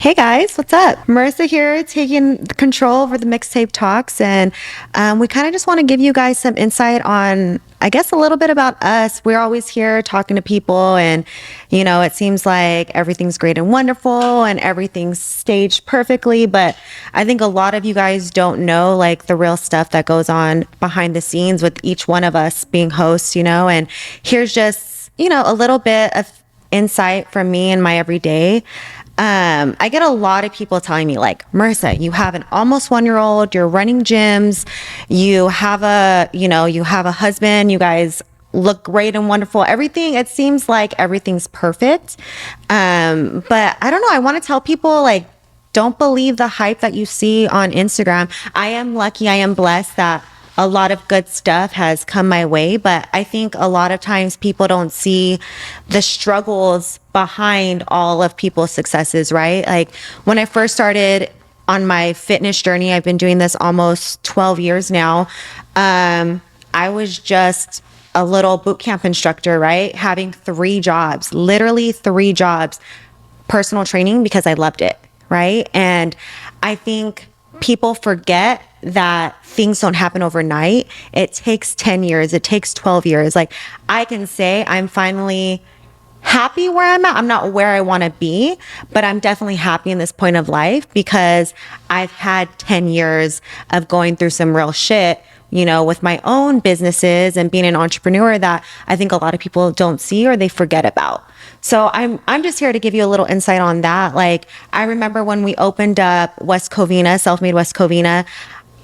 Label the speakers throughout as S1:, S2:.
S1: Hey guys, what's up? Marissa here, taking control over the Mixtape Talks, and we kind of just want to give you guys some insight on, I guess, a little bit about us. We're always here talking to people, and it seems like everything's great and wonderful, and everything's staged perfectly. But I think a lot of you guys don't know like the real stuff that goes on behind the scenes with each one of us being hosts. And here's just a little bit of insight from me and my everyday. I get a lot of people telling me like, Marissa, you have an almost 1 year old, you're running gyms, you have a husband, you guys look great and wonderful. Everything, it seems like everything's perfect. But I don't know. I want to tell people like, don't believe the hype that you see on Instagram. I am lucky. I am blessed that a lot of good stuff has come my way, but I think a lot of times people don't see the struggles behind all of people's successes, right? Like when I first started on my fitness journey, I've been doing this almost 12 years now. I was just a little boot camp instructor, right? Having 3 jobs, literally 3 jobs, personal training because I loved it, right? And I think people forget that things don't happen overnight. It takes 10 years. It takes 12 years. Like I can say I'm finally happy where I'm at. I'm not where I want to be, but I'm definitely happy in this point of life because I've had 10 years of going through some real shit, with my own businesses and being an entrepreneur that I think a lot of people don't see or they forget about. So I'm just here to give you a little insight on that. Like I remember when we opened up West Covina, Self-Made West Covina,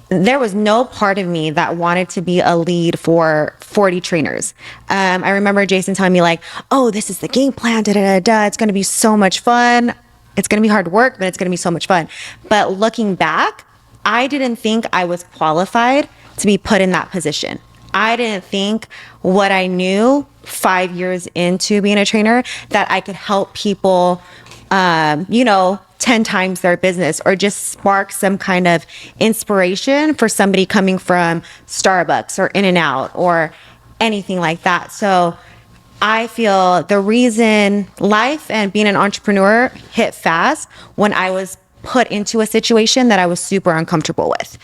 S1: there was no part of me that wanted to be a lead for 40 trainers. I remember Jason telling me like, oh, this is the game plan, da, da, da, da. It's going to be so much fun. It's going to be hard work, but it's going to be so much fun. But looking back, I didn't think I was qualified to be put in that position. I didn't think what I knew 5 years into being a trainer that I could help people, 10 times their business or just spark some kind of inspiration for somebody coming from Starbucks or In-N-Out or anything like that. So I feel the reason life and being an entrepreneur hit fast when I was put into a situation that I was super uncomfortable with.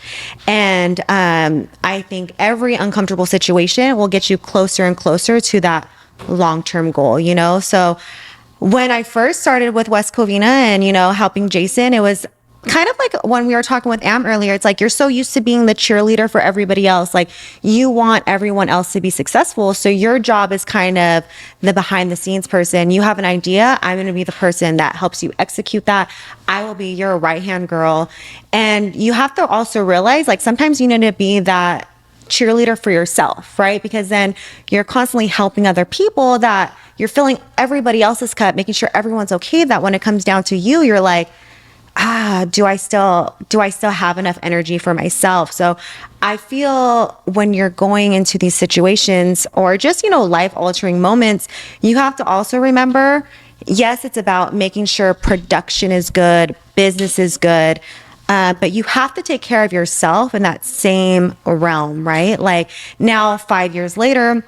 S1: And I think every uncomfortable situation will get you closer and closer to that long-term goal, So when I first started with West Covina and, helping Jason, it was kind of like when we were talking with Am earlier, it's like you're so used to being the cheerleader for everybody else. Like you want everyone else to be successful. So your job is kind of the behind the scenes person. You have an idea. I'm going to be the person that helps you execute that. I will be your right hand girl. And you have to also realize like sometimes you need to be that cheerleader for yourself, right? Because then you're constantly helping other people that you're filling everybody else's cup, making sure everyone's okay. That when it comes down to you, you're like, do I still have enough energy for myself? So I feel when you're going into these situations or just, life altering moments, you have to also remember, yes, it's about making sure production is good, business is good. But you have to take care of yourself in that same realm, right? Like now, 5 years later,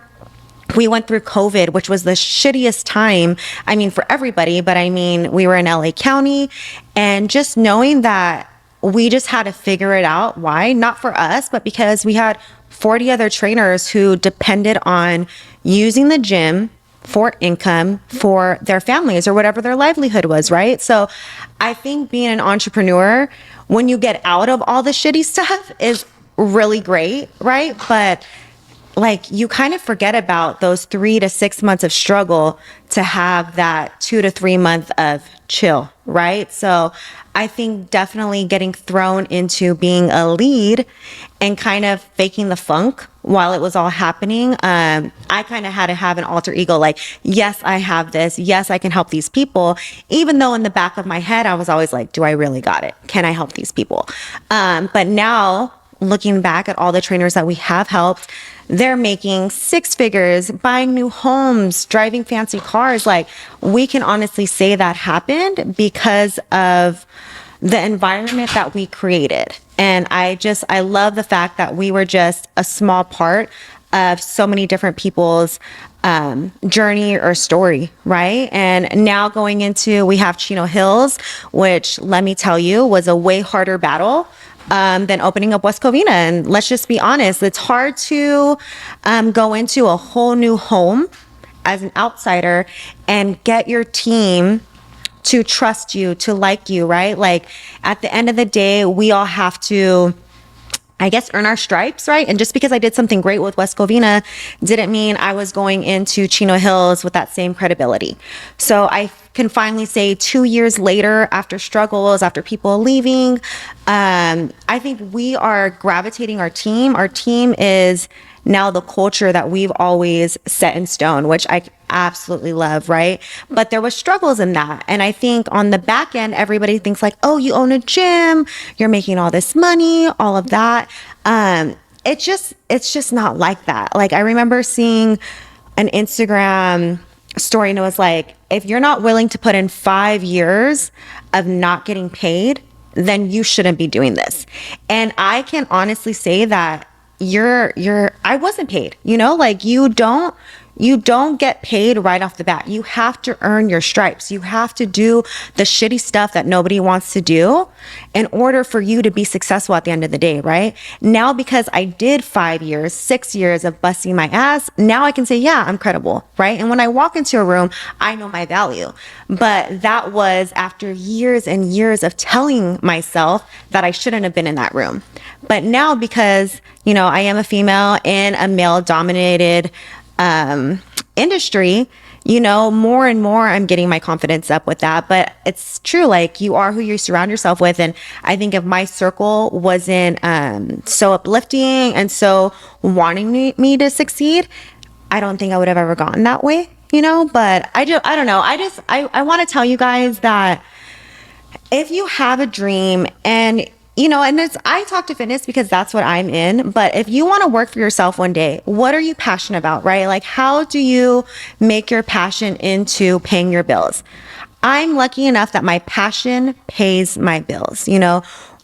S1: we went through COVID, which was the shittiest time. I mean, for everybody, but I mean, we were in LA County and just knowing that we just had to figure it out. Why? Not for us, but because we had 40 other trainers who depended on using the gym for income for their families or whatever their livelihood was, right? So I think being an entrepreneur, when you get out of all the shitty stuff is really great, right? But like you kind of forget about those 3 to 6 months of struggle to have that 2 to 3 month of chill, right? So I think definitely getting thrown into being a lead and kind of faking the funk while it was all happening. I kind of had to have an alter ego. Like, yes, I have this. Yes, I can help these people. Even though in the back of my head, I was always like, do I really got it? Can I help these people? But now looking back at all the trainers that we have helped, they're making 6 figures, buying new homes, driving fancy cars. Like we can honestly say that happened because of the environment that we created. And I love the fact that we were just a small part of so many different people's journey or story, right? And now going into, we have Chino Hills, which let me tell you was a way harder battle than opening up West Covina. And let's just be honest, it's hard to go into a whole new home as an outsider and get your team to trust you, to like you, right? Like at the end of the day, we all have to, I guess, earn our stripes, right? And just because I did something great with West Covina didn't mean I was going into Chino Hills with that same credibility. So I can finally say 2 years later, after struggles, after people leaving, I think we are gravitating our team. Our team is now the culture that we've always set in stone, which I absolutely love, right? But there was struggles in that. And I think on the back end, everybody thinks like, oh, you own a gym, you're making all this money, all of that. It's just not like that. Like I remember seeing an Instagram story and it was like, if you're not willing to put in 5 years of not getting paid, then you shouldn't be doing this. And I can honestly say that I wasn't paid, like you don't get paid right off the bat. You have to earn your stripes. You have to do the shitty stuff that nobody wants to do in order for you to be successful at the end of the day, right? Now, because I did 5 years, 6 years of busting my ass, now I can say, yeah, I'm credible, right? And when I walk into a room, I know my value. But that was after years and years of telling myself that I shouldn't have been in that room. But now because, I am a female in a male-dominated industry, more and more I'm getting my confidence up with that. But it's true, like you are who you surround yourself with. And I think if my circle wasn't so uplifting and so wanting me to succeed, I don't think I would have ever gotten that way, but I don't know. I want to tell you guys that if you have a dream and I talk to fitness because that's what I'm in. But if you want to work for yourself one day, what are you passionate about, right? Like, how do you make your passion into paying your bills? I'm lucky enough that my passion pays my bills.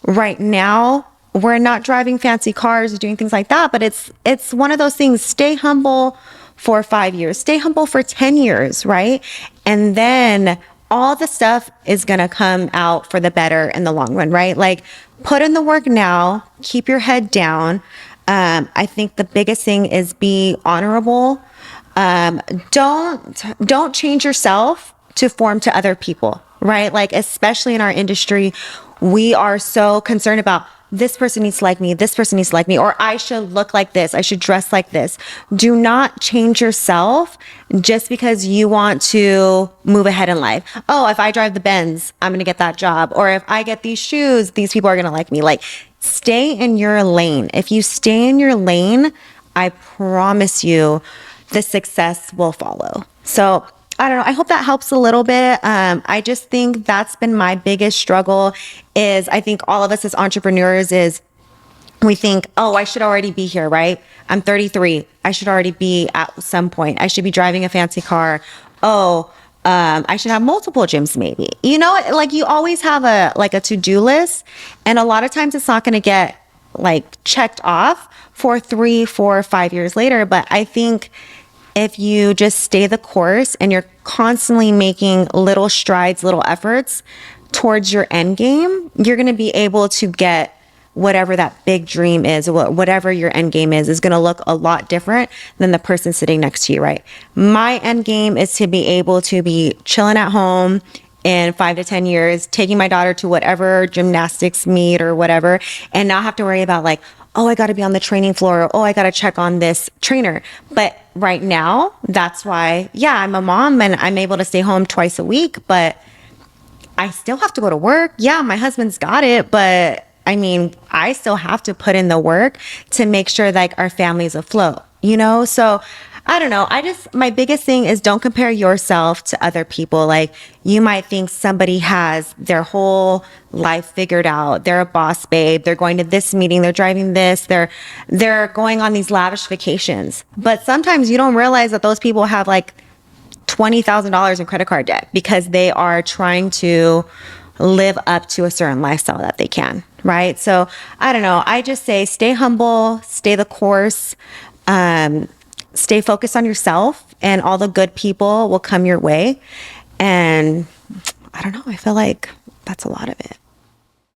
S1: Right now, we're not driving fancy cars or doing things like that, but it's one of those things. Stay humble for 5 years, stay humble for 10 years, right? And then all the stuff is going to come out for the better in the long run, right? Like put in the work now, keep your head down. I think the biggest thing is be honorable. Don't change yourself to form to other people, right? Like, especially in our industry, we are so concerned about this person needs to like me, this person needs to like me, or I should look like this, I should dress like this. Do not change yourself just because you want to move ahead in life. Oh, if I drive the Benz, I'm going to get that job. Or if I get these shoes, these people are going to like me. Like, stay in your lane. If you stay in your lane, I promise you the success will follow. So I don't know. I hope that helps a little bit. I just think that's been my biggest struggle is I think all of us as entrepreneurs is we think, oh, I should already be here, right? I'm 33. I should already be at some point. I should be driving a fancy car. Oh, I should have multiple gyms maybe. Like you always have a to-do list. And a lot of times it's not going to get like checked off for 3, 4, 5 years later. But I think if you just stay the course and you're constantly making little strides, little efforts towards your end game, you're going to be able to get whatever that big dream is, whatever your end game is going to look a lot different than the person sitting next to you, right? My end game is to be able to be chilling at home in 5 to 10 years, taking my daughter to whatever gymnastics meet or whatever, and not have to worry about like, oh, I got to be on the training floor. Oh, I got to check on this trainer. But right now, that's why, yeah, I'm a mom and I'm able to stay home twice a week, but I still have to go to work. Yeah, my husband's got it, but I mean, I still have to put in the work to make sure like our family's afloat, So I don't know. My biggest thing is don't compare yourself to other people. Like you might think somebody has their whole life figured out. They're a boss babe. They're going to this meeting. They're driving this. They're going on these lavish vacations. But sometimes you don't realize that those people have like $20,000 in credit card debt because they are trying to live up to a certain lifestyle that they can, right? So I don't know. I just say stay humble, stay the course. stay focused on yourself, and all the good people will come your way. And I don't know, I feel like that's a lot of it.